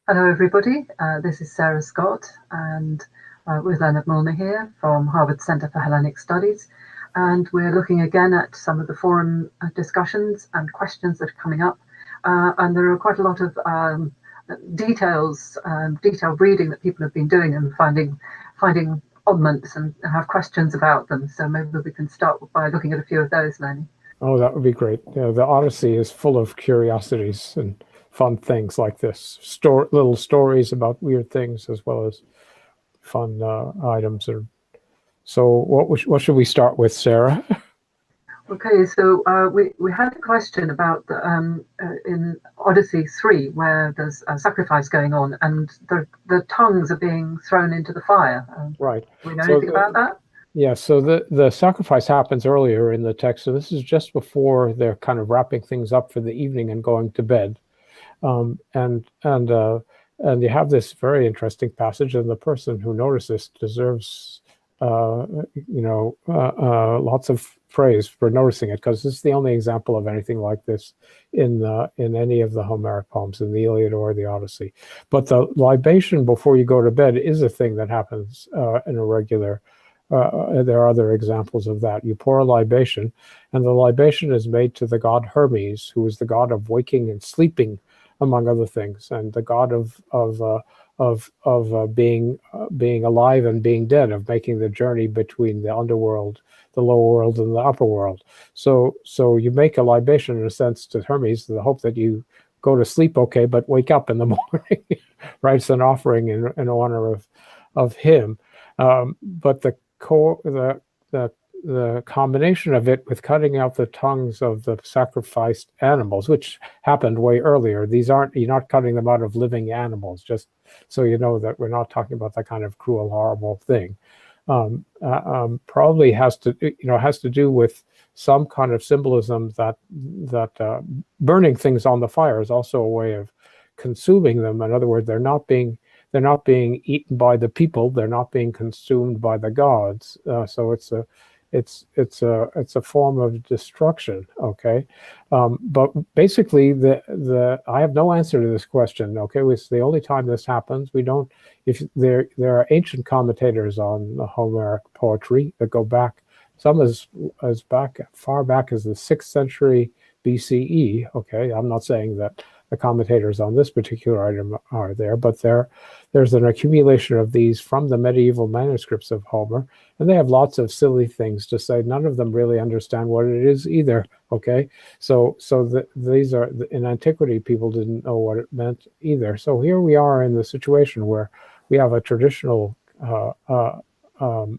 Hello, everybody. This is Sarah Scott, and with Leonard Muellner here from Harvard Center for Hellenic Studies. And we're looking again at some of the forum discussions and questions that are coming up. And there are quite a lot of detailed reading that people have been doing and finding oddments and have questions about them. So maybe we can start by looking at a few of those, Lenny. Oh, that would be great. The Odyssey is full of curiosities and fun things like this. Little stories about weird things as well as fun items. So what should we start with, Sarah? Okay, so we had a question about in Odyssey 3, where there's a sacrifice going on and the tongues are being thrown into the fire. Right. Do we know anything about that? Yeah, so the sacrifice happens earlier in the text. So this is just before they're kind of wrapping things up for the evening and going to bed. And you have this very interesting passage, and the person who noticed this deserves lots of praise for noticing it, because this is the only example of anything like this in any of the Homeric poems, in the Iliad or the Odyssey. But the libation before you go to bed is a thing that happens in a regular. There are other examples of that. You pour a libation, and the libation is made to the god Hermes, who is the god of waking and sleeping, among other things, and the god of being alive and being dead, of making the journey between the underworld, the lower world, and the upper world. So you make a libation in a sense to Hermes, in the hope that you go to sleep okay, but wake up in the morning. Right? It's an offering in honor of him. But the combination of it with cutting out the tongues of the sacrificed animals, which happened way earlier. You're not cutting them out of living animals, just so you know that we're not talking about that kind of cruel, horrible thing. Probably has to do with some kind of symbolism that burning things on the fire is also a way of consuming them. In other words, they're not being eaten by the people. They're not being consumed by the gods. So it's a form of destruction. Okay, but basically I have no answer to this question. Okay, it's the only time this happens. We don't. If there are ancient commentators on the Homeric poetry that go back, some as far back as the 6th century BCE. Okay, I'm not saying that the commentators on this particular item are there, but there's an accumulation of these from the medieval manuscripts of Homer, and they have lots of silly things to say. None of them really understand what it is either. Okay, so these are, in antiquity, people didn't know what it meant either. So here we are in the situation where we have a traditional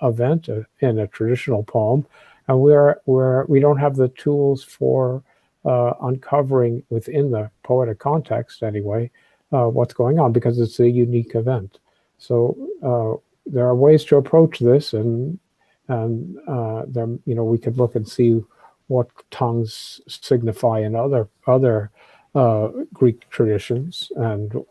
event in a traditional poem, and we don't have the tools for uncovering within the poetic context anyway what's going on, because it's a unique event. So there are ways to approach this, and we could look and see what tongues signify in other Greek traditions and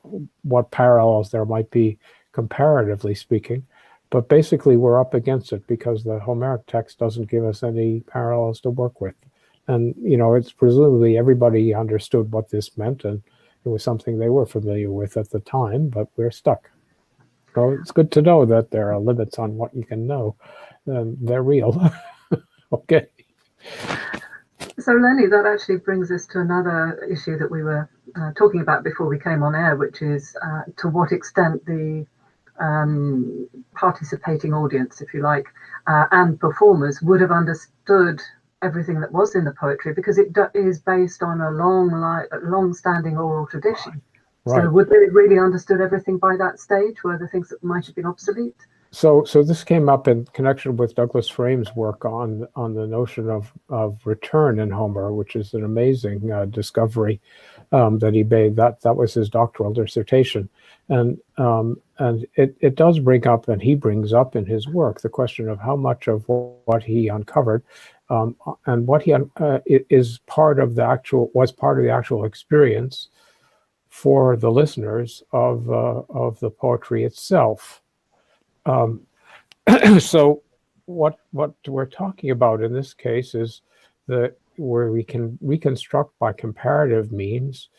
what parallels there might be comparatively speaking. But basically we're up against it because the Homeric text doesn't give us any parallels to work with. And, it's presumably everybody understood what this meant, and it was something they were familiar with at the time, but we're stuck. So it's good to know that there are limits on what you can know, and they're real. Okay. So, Lenny, that actually brings us to another issue that we were talking about before we came on air, which is to what extent the participating audience, if you like, and performers would have understood everything that was in the poetry, because it is based on a long-standing oral tradition. Right. So would they have really understood everything by that stage? Were there things that might have been obsolete? So this came up in connection with Douglas Frame's work on the notion of return in Homer, which is an amazing discovery that he made. That was his doctoral dissertation, and it does bring up, and he brings up in his work, the question of how much of what he uncovered and what he was part of the actual experience for the listeners of the poetry itself. So what we're talking about in this case is where we can reconstruct by comparative means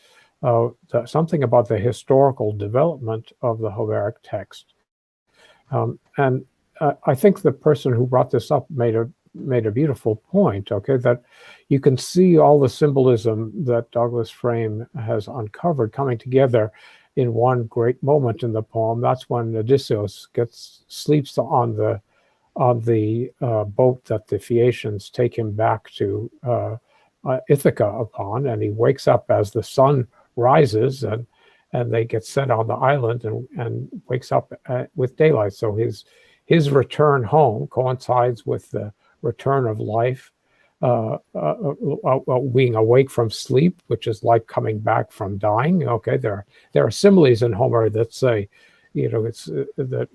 something about the historical development of the Homeric text. And I think the person who brought this up made a beautiful point, okay, that you can see all the symbolism that Douglas Frame has uncovered coming together in one great moment in the poem. That's when Odysseus sleeps on the boat that the Phaeacians take him back to Ithaca upon, and he wakes up as the sun rises, and they get set on the island, and wakes up with daylight. So his return home coincides with the return of life, being awake from sleep, which is like coming back from dying. Okay, there are similes in Homer that say, it's that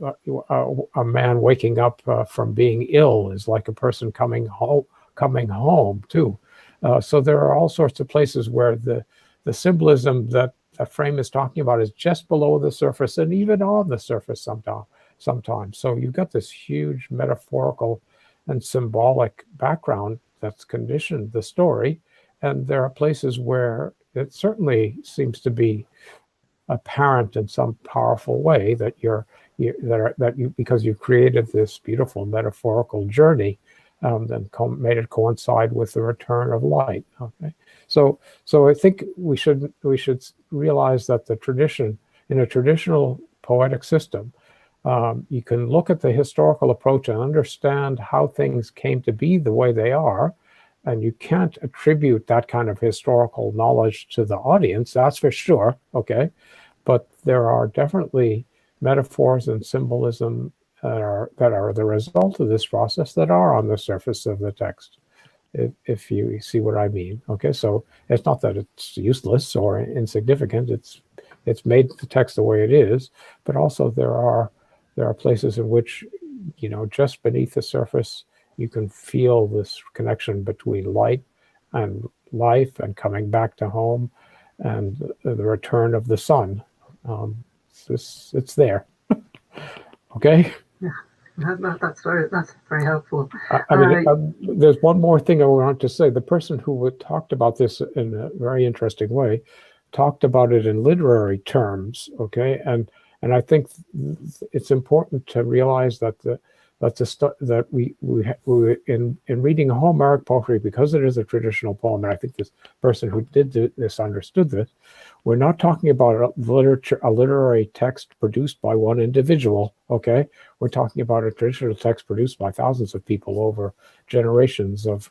a man waking up from being ill is like a person coming home too. So there are all sorts of places where the symbolism that Frame is talking about is just below the surface, and even on the surface sometimes. So you've got this huge metaphorical and symbolic background that's conditioned the story, and there are places where it certainly seems to be apparent in some powerful way that because you created this beautiful metaphorical journey, then made it coincide with the return of light. Okay, so I think we should realize that in a traditional poetic system, you can look at the historical approach and understand how things came to be the way they are, and you can't attribute that kind of historical knowledge to the audience, that's for sure, okay? But there are definitely metaphors and symbolism that are the result of this process that are on the surface of the text, if you see what I mean, okay? So it's not that it's useless or insignificant, it's made the text the way it is, but also there are places in which, just beneath the surface, you can feel this connection between light and life and coming back to home and the return of the sun. It's there. Okay. Yeah, that's very helpful. There's one more thing I want to say. The person who talked about this in a very interesting way talked about it in literary terms. Okay, and I think it's important to realize that in reading Homeric poetry, because it is a traditional poem, and I think this person who did this understood this, we're not talking about a literary text produced by one individual, okay? We're talking about a traditional text produced by thousands of people over generations of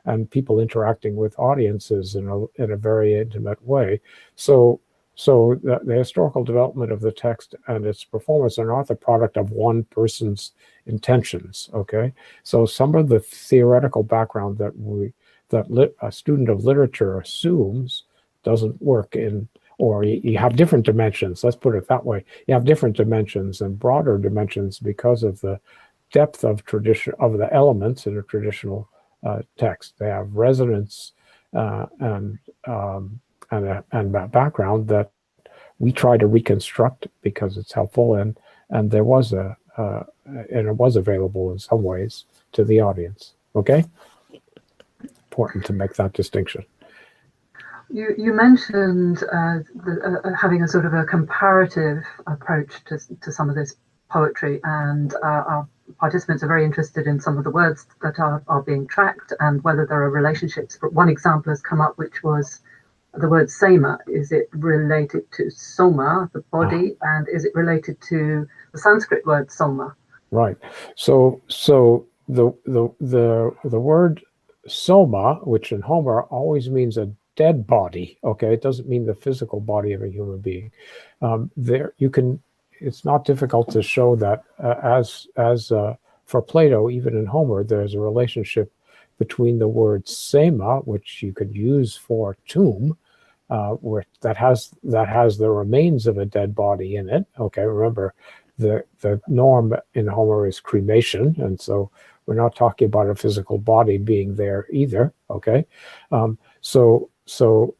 and people interacting with audiences in a very intimate way. So the historical development of the text and its performance are not the product of one person's intentions, okay? So some of the theoretical background that a student of literature assumes doesn't work or you have different dimensions, let's put it that way. You have different dimensions and broader dimensions because of the depth of the elements in a traditional text. They have resonance and that background that we try to reconstruct because it's helpful, and there was and it was available in some ways to the audience. Okay, important to make that distinction. You mentioned having a sort of a comparative approach to some of this poetry, and our participants are very interested in some of the words that are being tracked and whether there are relationships. But one example has come up, which was the word sēma. Is it related to soma, the body, and is it related to the Sanskrit word soma? Right. So the word soma, which in Homer always means a dead body. Okay, it doesn't mean the physical body of a human being. It's not difficult to show that as for Plato, even in Homer, there's a relationship between the word sēma, which you could use for tomb, that has the remains of a dead body in it. Okay, remember the norm in Homer is cremation, and so we're not talking about a physical body being there either. Okay, so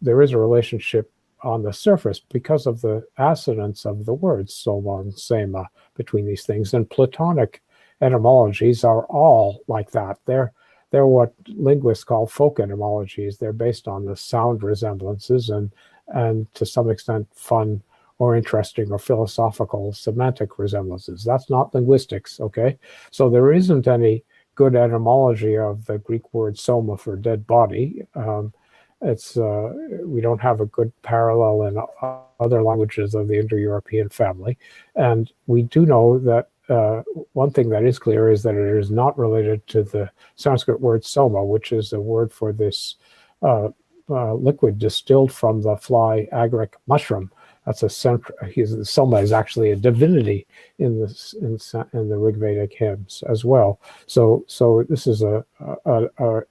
there is a relationship on the surface because of the assonance of the words soma and sēma between these things, and Platonic etymologies are all like that. They're what linguists call folk etymologies. They're based on the sound resemblances, and and to some extent fun or interesting or philosophical semantic resemblances. That's not linguistics, okay? So there isn't any good etymology of the Greek word sēma for dead body. We don't have a good parallel in other languages of the Indo-European family. And we do know that one thing that is clear is that it is not related to the Sanskrit word soma, which is a word for this liquid distilled from the fly agaric mushroom. That's soma is actually a divinity in the Rig Vedic hymns as well. So this is a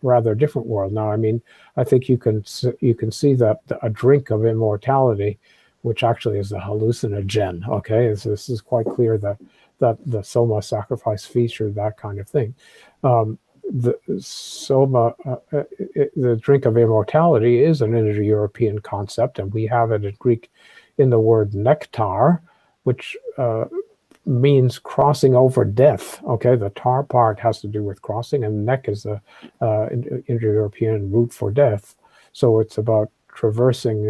rather different world. Now, I mean, I think you can see that a drink of immortality, which actually is a hallucinogen. Okay, this is quite clear that the soma sacrifice featured that kind of thing. The soma, the drink of immortality, is an Indo-European concept, and we have it in Greek in the word nectar, which means crossing over death. Okay, the tar part has to do with crossing, and nek is the Indo-European root for death. So it's about traversing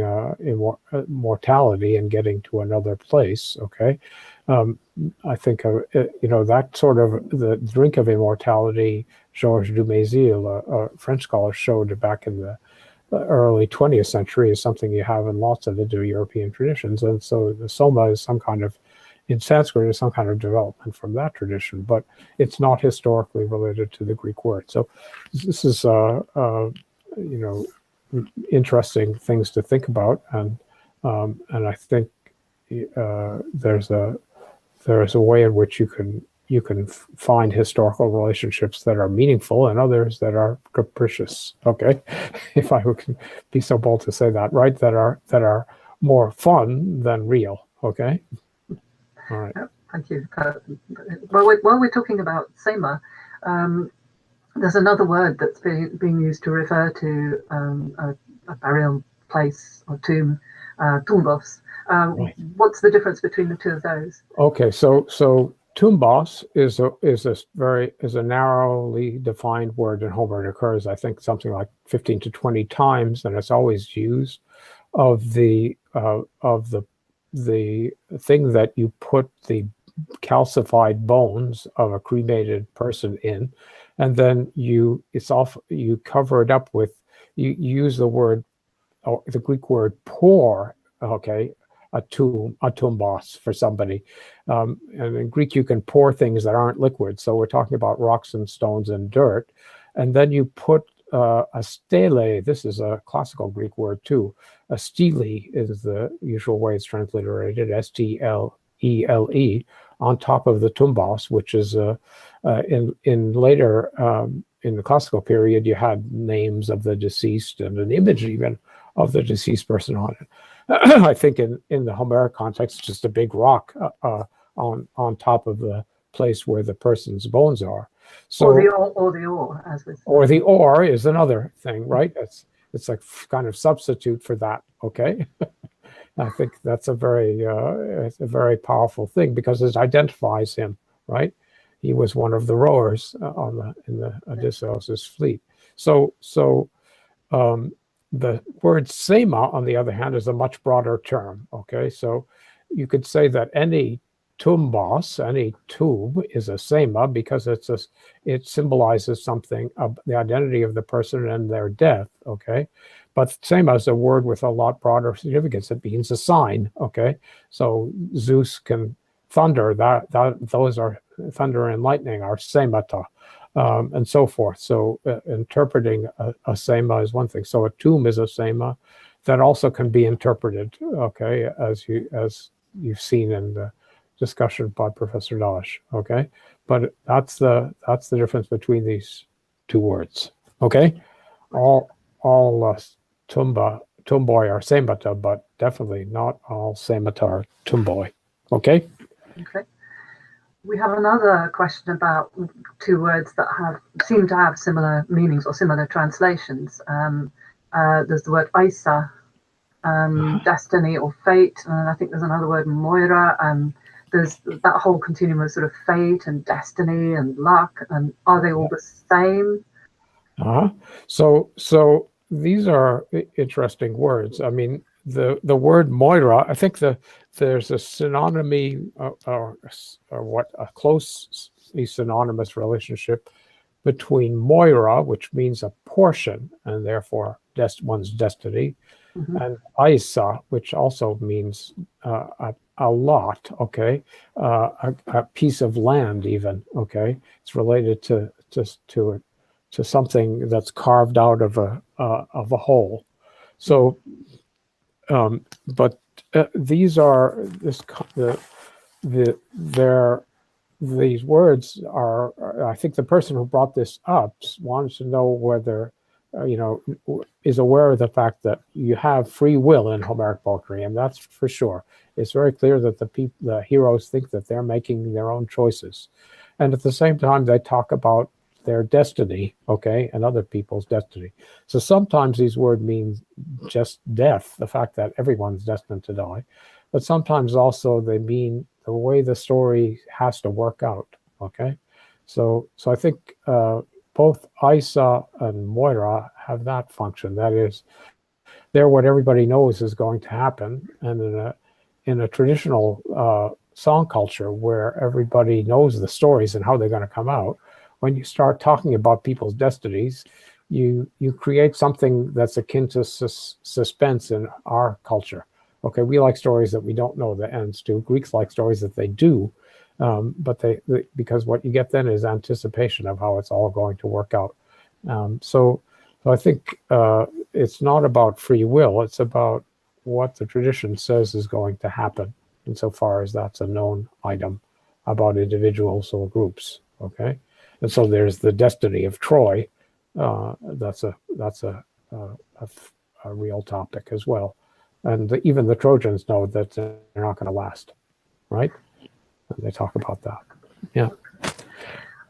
mortality and getting to another place. Okay, I think that sort of the drink of immortality. Georges Dumézil, a French scholar, showed back in the early 20th century is something you have in lots of Indo-European traditions. And so the soma is some kind of, in Sanskrit, is some kind of development from that tradition, but it's not historically related to the Greek word. So this is, interesting things to think about. And I think there's a way in which you can find historical relationships that are meaningful and others that are capricious. Okay, if I can be so bold to say that, right? That are more fun than real. Okay. All right. Thank you. While we're talking about sēma, there's another word that's being used to refer to a burial place or tomb, tumbos. Right. What's the difference between the two of those? Okay, so tumbos is a narrowly defined word in Homer. It occurs, I think, something like 15 to 20 times, and it's always used of the thing that you put the calcified bones of a cremated person in, and then you cover it up with, you use the word, or the Greek word pour, okay, a tumbos for somebody. And in Greek, you can pour things that aren't liquid. So we're talking about rocks and stones and dirt. And then you put a stele. This is a classical Greek word too. A stele is the usual way it's transliterated, S-T-L-E-L-E, on top of the tumbos, which is in later, in the classical period, you had names of the deceased and an image even of the deceased person on it. I think in the Homeric context, just a big rock on top of the place where the person's bones are. So, or the ore, as we say. Or the ore is another thing, right? It's a kind of substitute for that. Okay, I think that's a very powerful thing because it identifies him, right? He was one of the rowers in the Odysseus' fleet. So the word sēma, on the other hand, is a much broader term. Okay, so you could say that any tumbos, any tomb, is a sēma because it symbolizes something of the identity of the person and their death. Okay, but sēma is a word with a lot broader significance. It means a sign. Okay, so Zeus can thunder. Those are thunder and lightning are sēmata. And so forth. So interpreting a sēma is one thing. So a tomb is a sēma that also can be interpreted, okay, as you've seen in the discussion by Professor Dash, okay. But that's the difference between these two words, okay. All tumboi are sēmata, but definitely not all sēmata are tumboi, okay. Okay. We have another question about two words that seem to have similar meanings or similar translations. There's the word aisa, destiny or fate, and I think there's another word, moira, and there's that whole continuum of sort of fate and destiny and luck, and are they all the same? So these are interesting words. I mean, the word moira, I think there's a synonymy or what a closely synonymous relationship between moira, which means a portion and therefore one's destiny, and aisa, which also means a lot, okay, a piece of land even, okay. It's related to something that's carved out of a whole. So, but these are these words are. I think the person who brought this up wants to know whether is aware of the fact that you have free will in Homeric poetry, and that's for sure. It's very clear that the heroes think that they're making their own choices, and at the same time they talk about their destiny, okay, and other people's destiny. So sometimes these words mean just death, the fact that everyone's destined to die, but sometimes also they mean the way the story has to work out, okay? So I think both aisa and moira have that function. That is, they're what everybody knows is going to happen, and in a traditional song culture where everybody knows the stories and how they're going to come out, when you start talking about people's destinies, you create something that's akin to suspense in our culture. Okay, we like stories that we don't know the ends to. Greeks like stories that they do, but because what you get then is anticipation of how it's all going to work out. So I think it's not about free will. It's about what the tradition says is going to happen, insofar as that's a known item about individuals or groups. Okay. And so there's the destiny of Troy. That's a real topic as well. And even the Trojans know that they're not going to last, right? And they talk about that. Yeah.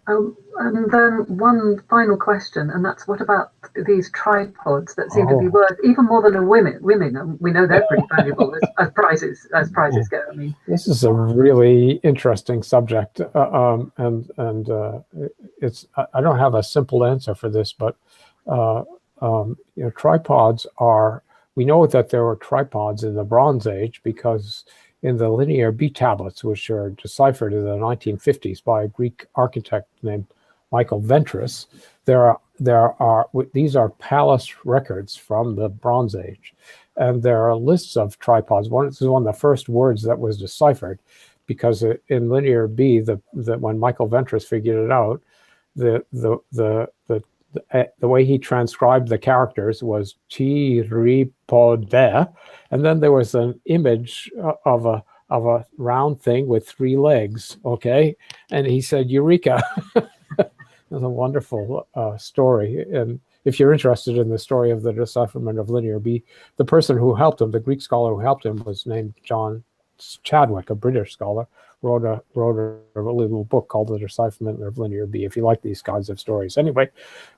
And then one final question, and that's what about these tripods that seem to be worth even more than a women? We know they're pretty valuable as prizes go. I mean, this is a really interesting subject, and it's I don't have a simple answer for this, but tripods are. We know that there were tripods in the Bronze Age because in the Linear B tablets, which are deciphered in the 1950s by a Greek architect named Michael Ventris, these are palace records from the Bronze Age, and there are lists of tripods. This is one of the first words that was deciphered, because in Linear B, when Michael Ventris figured it out, the way he transcribed the characters was tripode, and then there was an image of a round thing with 3 legs, okay? And he said, Eureka. It's a wonderful story. And if you're interested in the story of the decipherment of Linear B, the person who helped him, the Greek scholar who helped him, was named John Chadwick, a British scholar, wrote a little book called The Decipherment of Linear B, if you like these kinds of stories. Anyway,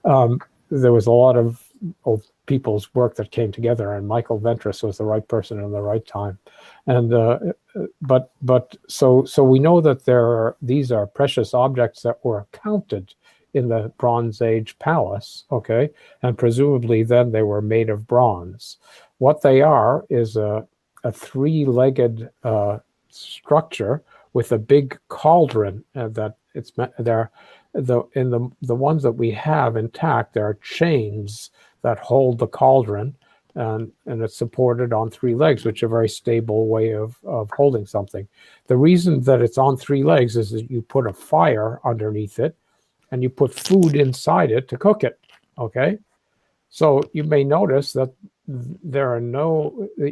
there was a lot of old people's work that came together, and Michael Ventris was the right person in the right time. And so we know that these are precious objects that were counted in the Bronze Age palace, okay, and presumably then they were made of bronze. What they are is a 3-legged structure with a big cauldron that it's there. In the ones that we have intact, there are chains that hold the cauldron, and it's supported on 3 legs, which is a very stable way of holding something. The reason that it's on 3 legs is that you put a fire underneath it, and you put food inside it to cook it. Okay, so you may notice that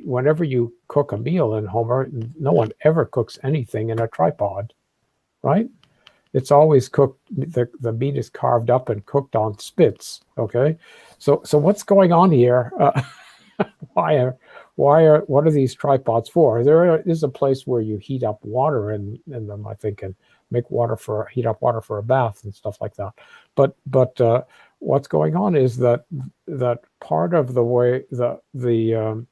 whenever you cook a meal in Homer, no one ever cooks anything in a tripod, right? It's always cooked, the meat is carved up and cooked on spits, okay? So what's going on here? What are these tripods for? There is a place where you heat up water in them, I think, and heat up water for a bath and stuff like that. But what's going on is that part of the way the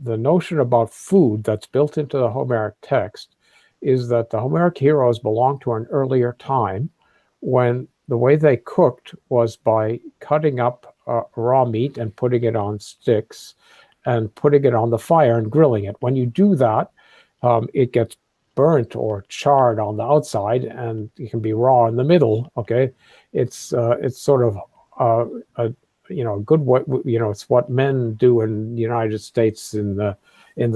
notion about food that's built into the Homeric text is that the Homeric heroes belong to an earlier time when the way they cooked was by cutting up raw meat and putting it on sticks and putting it on the fire and grilling it. When you do that, it gets burnt or charred on the outside, and it can be raw in the middle. Okay, it's sort of a good way. It's what men do in the United States in the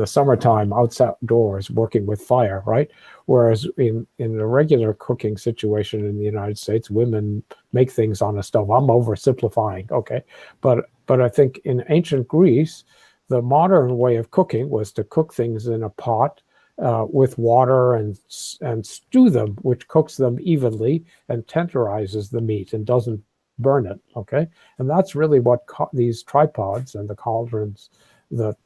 summertime outdoors working with fire, right? Whereas in a regular cooking situation in the United States, women make things on a stove. I'm oversimplifying, okay? But I think in ancient Greece, the modern way of cooking was to cook things in a pot with water and stew them, which cooks them evenly and tenderizes the meat and doesn't burn it, okay? And that's really what these tripods and the cauldrons that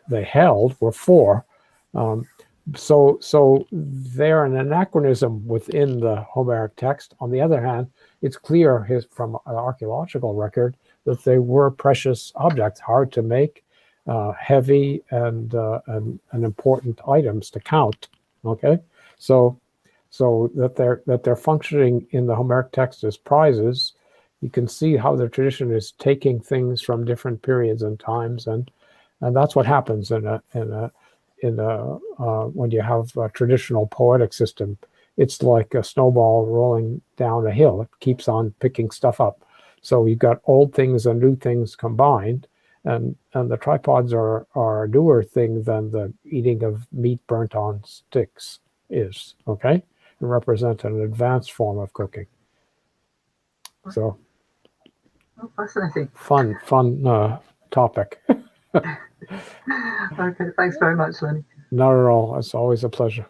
they held were for. So they're an anachronism within the Homeric text. On the other hand, it's clear from an archaeological record that they were precious objects, hard to make, heavy, and important items to count. Okay, so that they're functioning in the Homeric text as prizes. You can see how the tradition is taking things from different periods and times, and that's what happens when you have a traditional poetic system. It's like a snowball rolling down a hill. It keeps on picking stuff up. So you've got old things and new things combined, and the tripods are a newer thing than the eating of meat burnt on sticks is. Okay, and represent an advanced form of cooking. So, fascinating. Fun topic. Okay, thanks very much, Lenny. Not at all. It's always a pleasure.